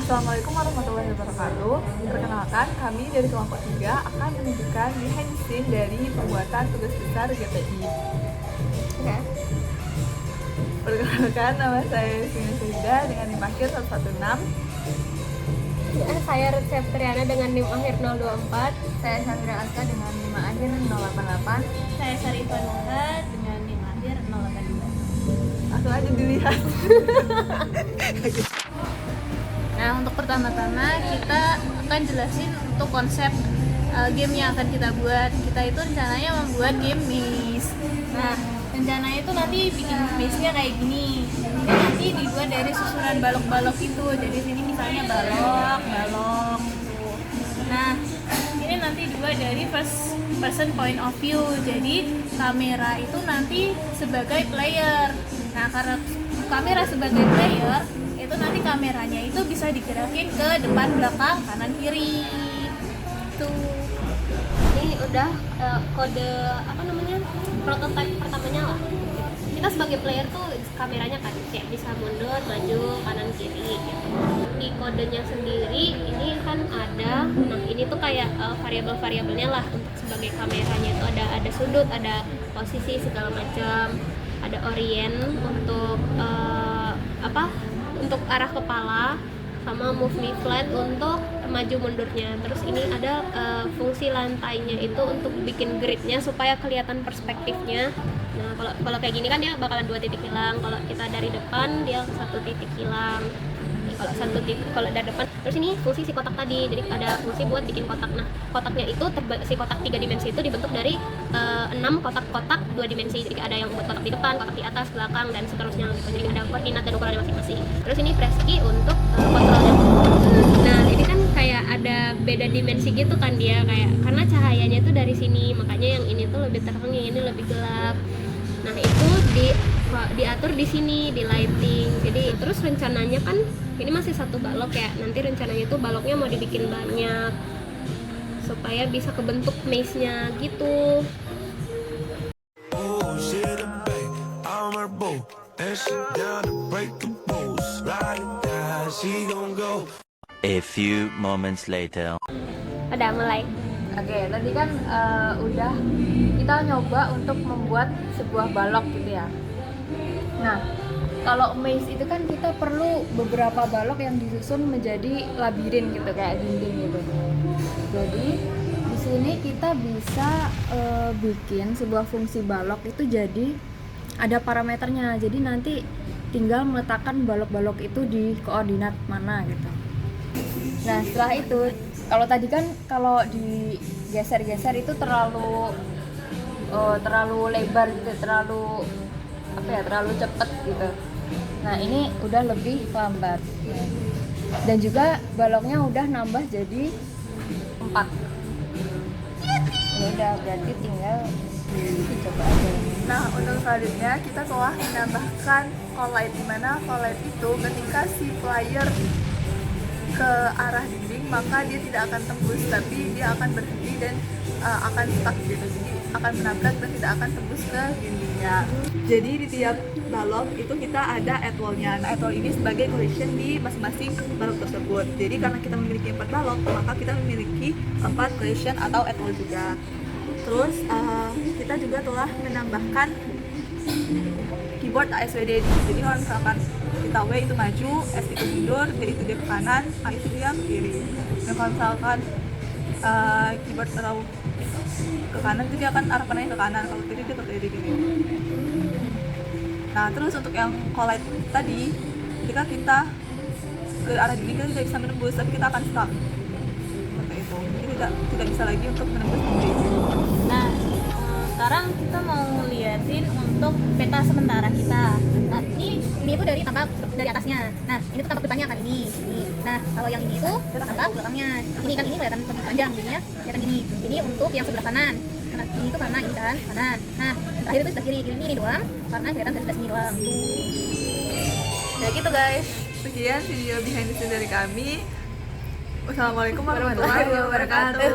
Assalamualaikum warahmatullahi wabarakatuh. Perkenalkan, kami dari kelompok 3 akan menunjukkan behind the scene dari pembuatan tugas besar GPI. Oke. Perkenalkan, nama saya Sina Syahida dengan NIM akhir 116. Saya Septriana dengan NIM akhir 024. Saya Sandra Aska dengan NIM akhir 088. Saya Sarifah Nurha dengan NIM akhir 082. Langsung aja dilihat. Nah, untuk pertama-tama kita akan jelasin untuk konsep game yang akan kita buat. Kita itu rencananya membuat game maze. Nah, rencananya itu nanti bikin maze-nya kayak gini. Ini nanti dibuat dari susunan balok-balok itu. Jadi sini misalnya balok tuh. Nah, ini nanti dibuat dari first person point of view. Jadi kamera itu nanti sebagai player. Nah, karena kamera sebagai player, itu nanti kameranya itu bisa digerakin ke depan, belakang, kanan, kiri. Tuh. Ini udah kode prototipe pertamanya lah. Kita sebagai player tuh kameranya kan kayak bisa mundur, maju, kanan, kiri gitu. Di kodenya sendiri ini kan ada, nah ini tuh kayak variabel-variabelnya lah untuk sebagai kameranya itu ada sudut, ada posisi segala macam, ada orient untuk untuk arah kepala, sama move me flat untuk maju mundurnya. Terus ini ada fungsi lantainya itu untuk bikin gridnya supaya kelihatan perspektifnya. Nah kalau kayak gini kan dia bakalan 2 titik hilang. Kalau kita dari depan dia 1 titik hilang. Kalau dari depan. Terus ini fungsi si kotak tadi. Jadi ada fungsi buat bikin kotak. Nah kotaknya itu si kotak 3 dimensi itu dibentuk dari 6 kotak-kotak 2 dimensi. Jadi ada yang buat kotak di depan, kotak di atas, belakang, dan seterusnya gitu. Jadi ada koordinat dan ukurannya masing-masing. Terus ini press key untuk kontrolnya. Nah ini kan kayak ada beda dimensi gitu kan dia, kayak karena cahayanya itu dari sini, makanya yang ini tuh lebih terang, yang ini lebih gelap. Nah itu diatur di sini di lighting. Jadi terus rencananya kan ini masih 1 balok ya. Nanti rencananya itu baloknya mau dibikin banyak supaya bisa kebentuk maze-nya gitu. A few moments later. Udah mulai. Oke, tadi kan udah kita nyoba untuk membuat sebuah balok gitu ya. Nah, kalau maze itu kan kita perlu beberapa balok yang disusun menjadi labirin gitu, kayak dinding gitu. Jadi di sini kita bisa bikin sebuah fungsi balok itu jadi ada parameternya. Jadi nanti tinggal meletakkan balok-balok itu di koordinat mana gitu. Nah, setelah itu kalau tadi kan kalau digeser-geser itu terlalu lebar gitu, terlalu cepet gitu. Nah ini udah lebih lambat. Dan juga baloknya udah nambah jadi 4. Ya udah, berarti tinggal coba aja. Nah, untuk selanjutnya kita telah menambahkan collide, di mana collide itu ketika si player ke arah dinding maka dia tidak akan tembus, tapi dia akan berhenti dan akan stuck gitu. Jadi akan menabrak dan tidak akan tembus ke dindingnya. Jadi di tiap balok itu kita ada add wall-nya. Nah, add wall ini sebagai collision di masing-masing balok tersebut. Jadi karena kita memiliki 4 balok, maka kita memiliki 4 collision atau add wall juga. Terus kita juga telah menambahkan keyboard ASWD. Jadi kalau misalkan kita W itu maju, S itu mundur, D itu dia ke kanan, A itu dia ke kiri. Dan kalau misalkan keyboard atau ke kanan itu dia akan arah panahnya ke kanan, kalau kiri dia ke kiri gini. Nah terus untuk yang collide tadi, ketika kita ke arah dinding kita tidak bisa menembus, tapi kita akan stuck seperti itu. Jadi tidak bisa lagi untuk menembus dinding. Nah, sekarang kita mau liatin untuk peta sementara kita. Nah, ini itu dari tampak dari atasnya. Nah, ini tuh tampak depannya kan ini. Nah, kalau yang ini itu tampak belakangnya. Ini kan ini kelihatan lebih panjang, jadinya kelihatan gini. Ini untuk yang sebelah kanan. Nah, ini tuh karena ini kan kanan. Nah, terakhir itu sebelah kiri. Ini doang karena kelihatan dari sebelah sini doang. Ya gitu guys. Sekian video behind the scene dari kami. Wassalamualaikum warahmatullahi wabarakatuh.